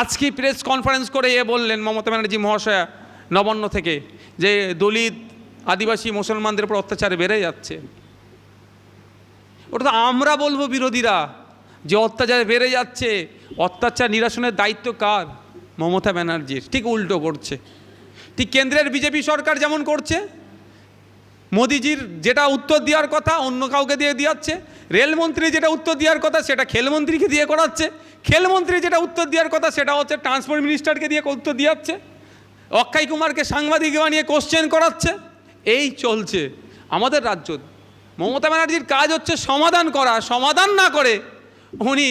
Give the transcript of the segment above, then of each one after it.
আজকে press conference করে বললেন মমতা ব্যানার্জি মহাশয়া নবান্ন থেকে যে দলিত আদিবাসী মুসলমানদের উপর অত্যাচার বেড়ে যাচ্ছে। ওটা তো আমরা বলবো বিরোধীরা যে অত্যাচার বেড়ে যাচ্ছে, অত্যাচার নিরসনের দায়িত্ব কার? মমতা ব্যানার্জির। ঠিক উল্টো করছে। ঠিক কেন্দ্রের বিজেপি সরকার যেমন করছে, মোদিজির যেটা উত্তর দেওয়ার কথা অন্য কাউকে দিয়ে দিয়াচ্ছে, রেলমন্ত্রী যেটা উত্তর দেওয়ার কথা সেটা খেলমন্ত্রীকে দিয়ে করাচ্ছে, খেলমন্ত্রী যেটা উত্তর দেওয়ার কথা সেটা হচ্ছে ট্রান্সপোর্ট মিনিস্টারকে দিয়ে উত্তর দিয়াচ্ছে, অক্ষয় কুমারকে সাংবাদিক বানিয়ে কোশ্চেন করাচ্ছে। এই চলছে আমাদের রাজ্য। মমতা ব্যানার্জির কাজ হচ্ছে সমাধান করা, সমাধান না করে উনি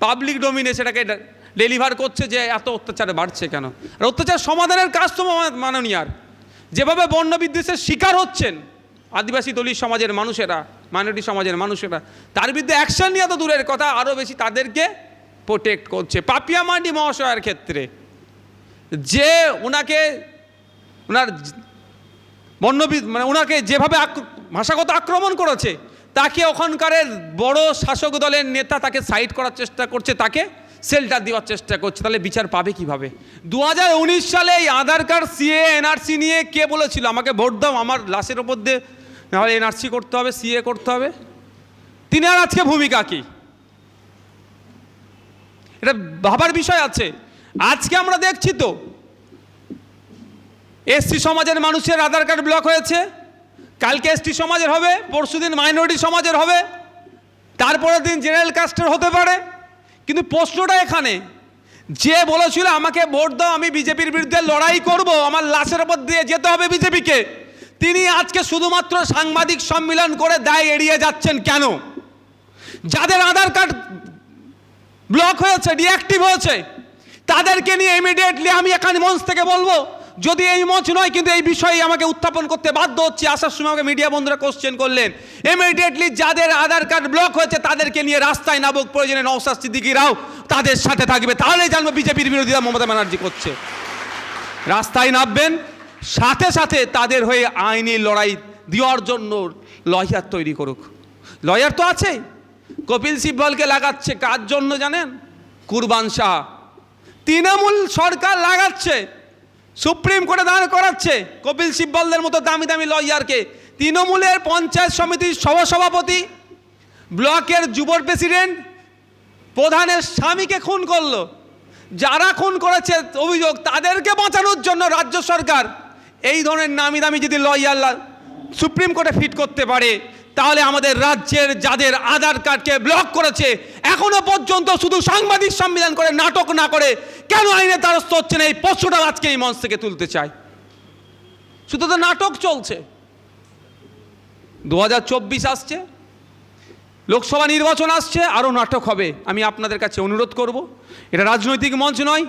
পাবলিক ডোমিনে সেটাকে ডেলিভার করছে যে এত অত্যাচার বাড়ছে কেন। আর অত্যাচার সমাধানের কাজ তো মাননীয়। যেভাবে বর্ণ বিদ্বেষের শিকার হচ্ছেন আদিবাসী দলিত সমাজের মানুষেরা, মাইনরিটি সমাজের মানুষেরা, তার বিরুদ্ধে অ্যাকশন নিয়ে তো দূরের কথা, আরও বেশি তাদেরকে প্রোটেক্ট করছে। পাপিয়া মান্ডি মহাশয়ের ক্ষেত্রে যে ওনাকে ওনার ওনাকে যেভাবে ভাষাগত আক্রমণ করেছে, তাকে ওখানকারের বড় শাসক দলের নেতা তাকে সাইড করার চেষ্টা করছে, তাকে শেল্টার দেওয়ার চেষ্টা করছে। তাহলে বিচার পাবে কিভাবে? 2019 সালে এই আধার কার্ড, সিএ, এনআরসি নিয়ে কে বলেছিল আমাকে ভোট দাও, আমার লাশের ওপর দিয়ে নাহলে এনআরসি করতে হবে, সিএ করতে হবে? তিনি আর আজকে ভূমিকা কি? এটা ভাবার বিষয় আছে। আজকে আমরা দেখছি তো এসসি সমাজের মানুষের আধার কার্ড ব্লক হয়েছে, কালকে এসটি সমাজের হবে, পরশুদিন মাইনরিটি সমাজের হবে, তারপরের দিন জেনারেল কাস্টের হতে পারে। কিন্তু প্রশ্নটা এখানে, যে বলেছিল আমাকে ভোট দাও, আমি বিজেপির বিরুদ্ধে লড়াই করব, আমার লাশের ওপর দিয়ে যেতে হবে বিজেপিকে, তিনি আজকে শুধুমাত্র সাংবাদিক সম্মেলন করে দায় এড়িয়ে যাচ্ছেন কেন? যাদের আধার কার্ড ব্লক হয়েছে, ডিঅ্যাক্টিভ হয়েছে, তাদেরকে নিয়ে ইমিডিয়েটলি আমি এখানে মঞ্চ থেকে বলবো, যদি এই মঞ্চ নয় কিন্তু এই বিষয়ে আমাকে উত্থাপন করতে বাধ্য হচ্ছে। আসার সময় আমাকে মিডিয়া বন্ধুরা কোশ্চেন করলেন, ইমিডিয়েটলি যাদের আধার কার্ড ব্লক হয়েছে তাদেরকে নিয়ে রাস্তায় নামুক, প্রয়োজনে নওশাদ সিদ্দিকীরাও তাদের সাথে থাকবে, তাহলেই জানবো বিজেপির বিরোধিতা মমতা ব্যানার্জি করছে। রাস্তায় নামবেন, সাথে সাথে তাদের হয়ে আইনি লড়াই দেওয়ার জন্য লয়ার তৈরি করুক। লয়ার তো আছেই। কপিল সিব্বলকে লাগাচ্ছে কার জন্য জানেন? কুরবান শাহ। তৃণমূল সরকার লাগাচ্ছে, সুপ্রিম কোর্টে দাঁড় করাচ্ছে কপিল সিব্বলদের মতো দামি দামি লয়ারকে। তৃণমূলের পঞ্চায়েত সমিতির সহসভাপতি, ব্লকের যুব প্রেসিডেন্ট, প্রধানের স্বামীকে খুন করলো। যারা খুন করেছে অভিযোগ, তাদেরকে বাঁচানোর জন্য রাজ্য সরকার এই ধরনের নামি দামি যদি লয়ার সুপ্রিম কোর্টে ফিট করতে পারে, তাহলে আমাদের রাজ্যের যাদের আধার কার্ডকে ব্লক করেছে এখনো পর্যন্ত শুধু সাংবাদিক সম্মেলন করে নাটক না করে কেন আইনের দ্বারস্থ হচ্ছে না, এই প্রশ্নটা আজকে এই মঞ্চ থেকে তুলতে চাই। শুধু তো নাটক চলছে। 2024 আসছে, লোকসভা নির্বাচন আসছে, আরও নাটক হবে। আমি আপনাদের কাছে অনুরোধ করব, এটা রাজনৈতিক মঞ্চ নয়,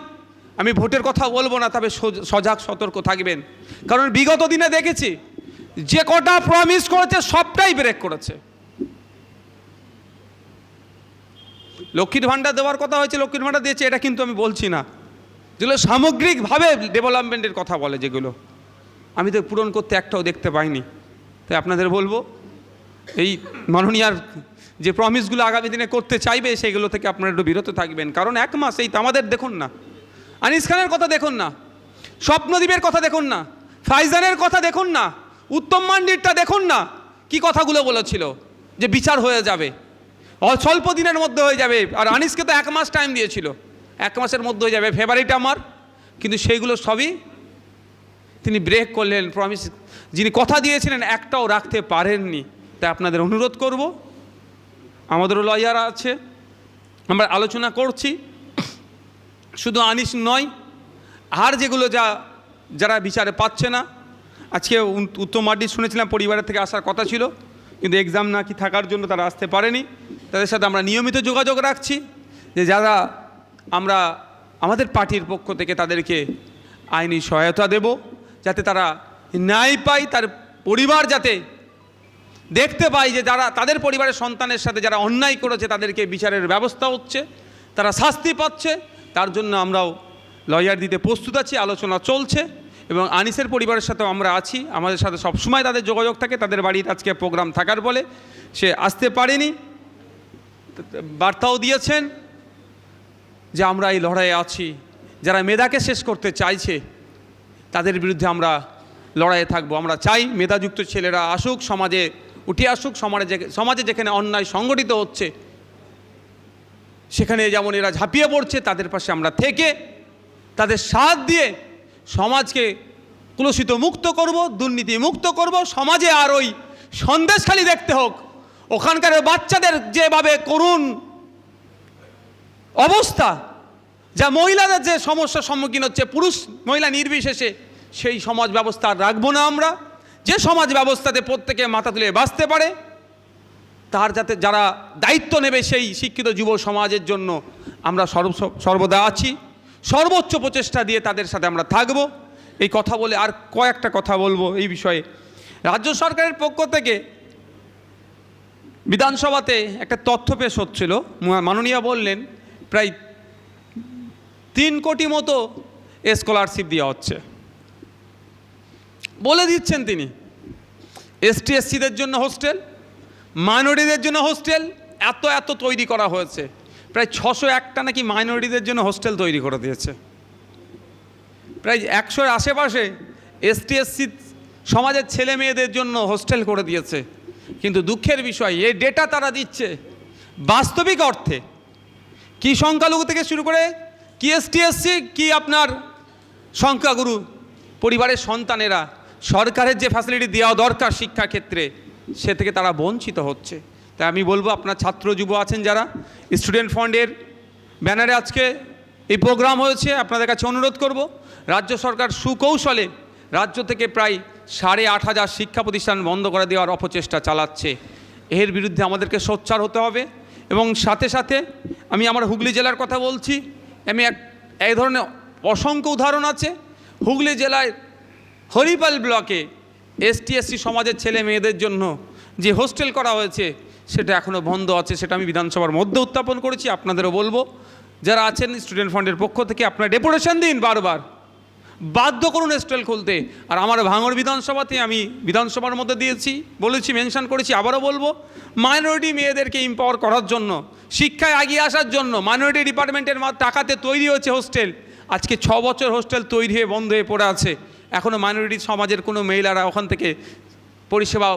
আমি ভোটের কথা বলবো না, তবে সজাগ সতর্ক থাকবেন। কারণ বিগত দিনে দেখেছি যে কটা প্রমিস করেছে সবটাই ব্রেক করেছে। লক্ষ্মীর ভাণ্ডার দেওয়ার কথা হয়েছে, লক্ষ্মীর ভাণ্ডার দিয়েছে, এটা কিন্তু আমি বলছি না। যেগুলো সামগ্রিকভাবে ডেভেলপমেন্টের কথা বলে, যেগুলো আমি তো পূরণ করতে একটাও দেখতে পাইনি। তাই আপনাদের বলবো, এই মাননীয়ার যে প্রমিসগুলো আগামী দিনে করতে চাইবে সেগুলো থেকে আপনারা একটু বিরত থাকবেন। কারণ এক মাস এই আমাদের দেখুন না, আনিস খানের কথা দেখুন না, স্বপ্নদ্বীপের কথা দেখুন না, ফাইজানের কথা দেখুন না, উত্তম মান্ডিরটা দেখুন না কি কথাগুলো বলেছিল, যে বিচার হয়ে যাবে, স্বল্প দিনের মধ্যে হয়ে যাবে। আর আনিসকে তো 1 মাস টাইম দিয়েছিল, 1 মাসের মধ্যে হয়ে যাবে, ফেভারিট আমার। কিন্তু সেইগুলো সবই তিনি ব্রেক করলেন, প্রমিস যিনি কথা দিয়েছিলেন একটাও রাখতে পারেননি। তাই আপনাদের অনুরোধ করব, আমাদেরও লয়ার আছে, আমরা আলোচনা করছি, শুধু আনিস নয়, আর যেগুলো যারা বিচারে পাচ্ছে না। আজকে উত্তম মার্ডি শুনেছিলাম পরিবারের থেকে আসার কথা ছিল, কিন্তু এক্সাম নাকি থাকার জন্য তারা আসতে পারেনি। তাদের সাথে আমরা নিয়মিত যোগাযোগ রাখছি, যে যারা আমরা আমাদের পার্টির পক্ষ থেকে তাদেরকে আইনি সহায়তা দেব, যাতে তারা ন্যায় পায়, তার পরিবার যাতে দেখতে পায় যে যারা তাদের পরিবারের সন্তানের সাথে যারা অন্যায় করেছে তাদেরকে বিচারের ব্যবস্থা হচ্ছে, তারা শাস্তি পাচ্ছে। তার জন্য আমরাও লয়ার দিতে প্রস্তুত আছি, আলোচনা চলছে। এবং আনিসের পরিবারের সাথেও আমরা আছি, আমাদের সাথে সবসময় তাদের যোগাযোগ থাকে। তাদের বাড়িতে আজকে প্রোগ্রাম থাকার বলে সে আসতে পারেনি, বার্তাও দিয়েছেন যে আমরা এই লড়াইয়ে আছি। যারা মেধাকে শেষ করতে চাইছে তাদের বিরুদ্ধে আমরা লড়াইয়ে থাকবো। আমরা চাই মেধাযুক্ত ছেলেরা আসুক, সমাজে উঠে আসুক, সমাজে যেখানে অন্যায় সংগঠিত হচ্ছে সেখানে যেমন এরা ঝাঁপিয়ে পড়ছে, তাদের পাশে আমরা থেকে তাদের সাথ দিয়ে সমাজকে কলুষিত মুক্ত করব, দুর্নীতি মুক্ত করব। সমাজে আর ওই সন্দেশখালি দেখতে হোক, ওখানকার বাচ্চাদের যেভাবে করুণ অবস্থা, যা মহিলাদের যে সমস্যার সম্মুখীন হচ্ছে পুরুষ মহিলা নির্বিশেষে, সেই সমাজ ব্যবস্থা আর রাখবো না আমরা। যে সমাজ ব্যবস্থাতে প্রত্যেকে মাথা তুলে বাঁচতে পারে, তার যাতে যারা দায়িত্ব নেবে সেই শিক্ষিত যুব সমাজের জন্য আমরা সর্বদা আছি, সর্বোচ্চ প্রচেষ্টা দিয়ে তাদের সাথে আমরা থাকব। এই কথা বলে আর কয়েকটা কথা বলবো এই বিষয়ে। রাজ্য সরকারের পক্ষ থেকে বিধানসভাতে একটা তথ্য পেশ হচ্ছিল, মাননীয় বললেন প্রায় 3 কোটি মতো স্কলারশিপ দেওয়া হচ্ছে। বলে দিচ্ছেন তিনি এসটি এসসিদের জন্য হোস্টেল, মাইনরিটিদের জন্য হোস্টেল এত তৈরি করা হয়েছে। প্রায় 601টা নাকি মাইনরিটিদের জন্য হোস্টেল তৈরি করে দিয়েছে। প্রায় 100-এর আশেপাশে এসটি এসসি সমাজের ছেলে মেয়েদের জন্য হোস্টেল করে দিয়েছে। কিন্তু দুঃখের বিষয় এই ডেটা তারা দিচ্ছে বাস্তবিক অর্থে কি সংখ্যালঘু থেকে শুরু করে কি এসটি এসসি কি আপনার সংখ্যাগুরু পরিবারের সন্তানেরা সরকারের যে ফ্যাসিলিটি দেওয়া দরকার শিক্ষা ক্ষেত্রে সে থেকে তারা বঞ্চিত হচ্ছে। তাই আমি বলবো আপনার ছাত্র যুব আছেন যারা, স্টুডেন্ট ফান্ডের ব্যানারে আজকে এই প্রোগ্রাম হয়েছে, আপনাদের কাছে অনুরোধ করব, রাজ্য সরকার সুকৌশলে রাজ্য থেকে প্রায় 8,500 শিক্ষা প্রতিষ্ঠান বন্ধ করে দেওয়ার অপচেষ্টা চালাচ্ছে। এর বিরুদ্ধে আমাদেরকে সোচ্চার হতে হবে। এবং সাথে সাথে আমি আমার হুগলি জেলার কথা বলছি, আমি এই ধরনের অসংখ্য উদাহরণ আছে। হুগলি জেলায় হরিপাল ব্লকে এসটি এসসি সমাজের ছেলে মেয়েদের জন্য যে হোস্টেল করা হয়েছে সেটা এখনও বন্ধ আছে, সেটা আমি বিধানসভার মধ্যে উত্থাপন করেছি। আপনাদেরও বলবো যারা আছেন স্টুডেন্ট ফান্ডের পক্ষ থেকে আপনারা ডেপুটেশন দিন, বারবার বাধ্য করুন হোস্টেল খুলতে। আর আমার ভাঙড় বিধানসভাতে আমি বিধানসভার মধ্যে দিয়েছি, বলেছি, মেনশন করেছি, আবারও বলবো, মাইনরিটি মেয়েদেরকে এম্পাওয়ার করার জন্য, শিক্ষায় এগিয়ে আসার জন্য মাইনরিটি ডিপার্টমেন্টের টাকাতে তৈরি হয়েছে হোস্টেল। আজকে 6 বছর হোস্টেল তৈরি হয়ে বন্ধ হয়ে পড়ে আছে, এখনও মাইনরিটি সমাজের কোনো মহিলারা ওখান থেকে পরিষেবা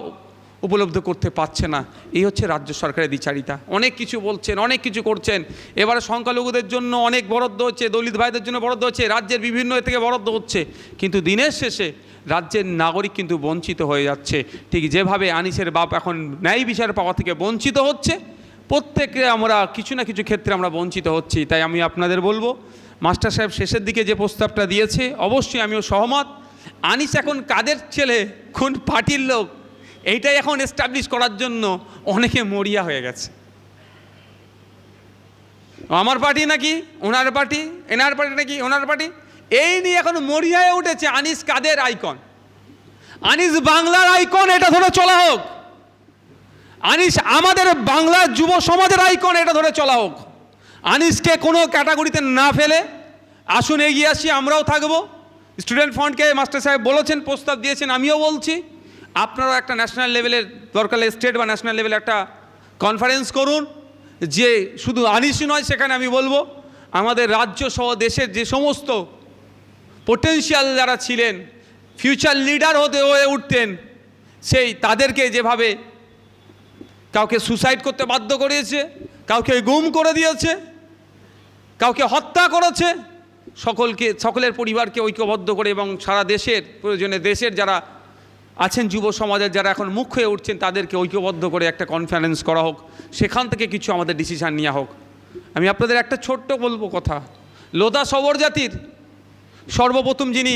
উপলব্ধ করতে পারছে না। এই হচ্ছে রাজ্য সরকারের দ্বিচারিতা। অনেক কিছু বলছেন, অনেক কিছু করছেন, এবারে সংখ্যালঘুদের জন্য অনেক বরাদ্দ হচ্ছে, দলিত ভাইদের জন্য বরাদ্দ হচ্ছে, রাজ্যের বিভিন্ন থেকে বরাদ্দ হচ্ছে, কিন্তু দিনের শেষে রাজ্যের নাগরিক কিন্তু বঞ্চিত হয়ে যাচ্ছে। ঠিক যেভাবে আনিসের বাপ এখন ন্যায় বিচার পাওয়া থেকে বঞ্চিত হচ্ছে, প্রত্যেকে আমরা কিছু না কিছু ক্ষেত্রে আমরা বঞ্চিত হচ্ছি। তাই আমি আপনাদের বলবো, মাস্টার সাহেব শেষের দিকে যে প্রস্তাবটা দিয়েছে অবশ্যই আমিও সহমত। আনিস এখন কাদের ছেলে, কোন পার্টির লোক, এইটাই এখন এস্টাবলিশ করার জন্য অনেকে মরিয়া হয়ে গেছে। আমার পার্টি নাকি ওনার পার্টি, এনার পার্টি নাকি ওনার পার্টি, এই নিয়ে এখন মরিয়া হয়ে উঠেছে। আনিস কাদের আইকন? আনিস বাংলার আইকন, এটা ধরে চলা হোক। আনিস আমাদের বাংলার যুব সমাজের আইকন, এটা ধরে চলা হোক। আনিসকে কোনো ক্যাটাগরিতে না ফেলে আসুন এগিয়ে আসি, আমরাও থাকবো। স্টুডেন্ট ফান্ডকে মাস্টার সাহেব বলেছেন, প্রস্তাব দিয়েছেন, আমিও বলছি আপনারাও একটা ন্যাশনাল লেভেলের দরকার স্টেট বা ন্যাশনাল লেভেলে একটা কনফারেন্স করুন, যে শুধু আনিসই নয়, সেখানে আমি বলবো আমাদের রাজ্য সহ দেশের যে সমস্ত পোটেনশিয়াল যারা ছিলেন, ফিউচার লিডার হয়ে উঠতেন, সেই তাদেরকে যেভাবে কাউকে সুসাইড করতে বাধ্য করিয়েছে, কাউকে গুম করে দিয়েছে, কাউকে হত্যা করেছে, সকলের পরিবারকে ঐক্যবদ্ধ করে এবং সারা দেশের প্রয়োজনে দেশের যারা আছেন যুব সমাজের যারা এখন মুখ হয়ে উঠছেন তাদেরকে ঐক্যবদ্ধ করে একটা কনফারেন্স করা হোক, সেখান থেকে কিছু আমাদের ডিসিশান নেওয়া হোক। আমি আপনাদের একটা ছোট্ট বলবো কথা, লোধা সবর জাতির সর্বপ্রথম যিনি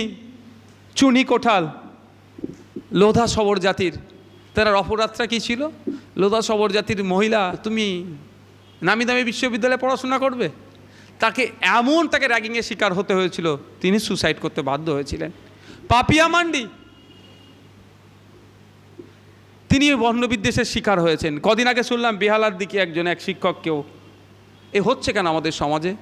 চুনি কোঠাল, লোধা সবর জাতির, তার অপরাধটা কী ছিল? লোধা সবর জাতির মহিলা, তুমি নামি দামি বিশ্ববিদ্যালয়ে পড়াশোনা করবে, তাকে র্যাগিংয়ের শিকার হতে হয়েছিল, তিনি সুসাইড করতে বাধ্য হয়েছিলেন। পাপিয়া মান্ডি, তিনি বর্ণবিদ্বেষের শিকার হয়েছেন। কদিন আগে শুনলাম বেহালার দিকে এক শিক্ষককেও। এ হচ্ছে কেন আমাদের সমাজে?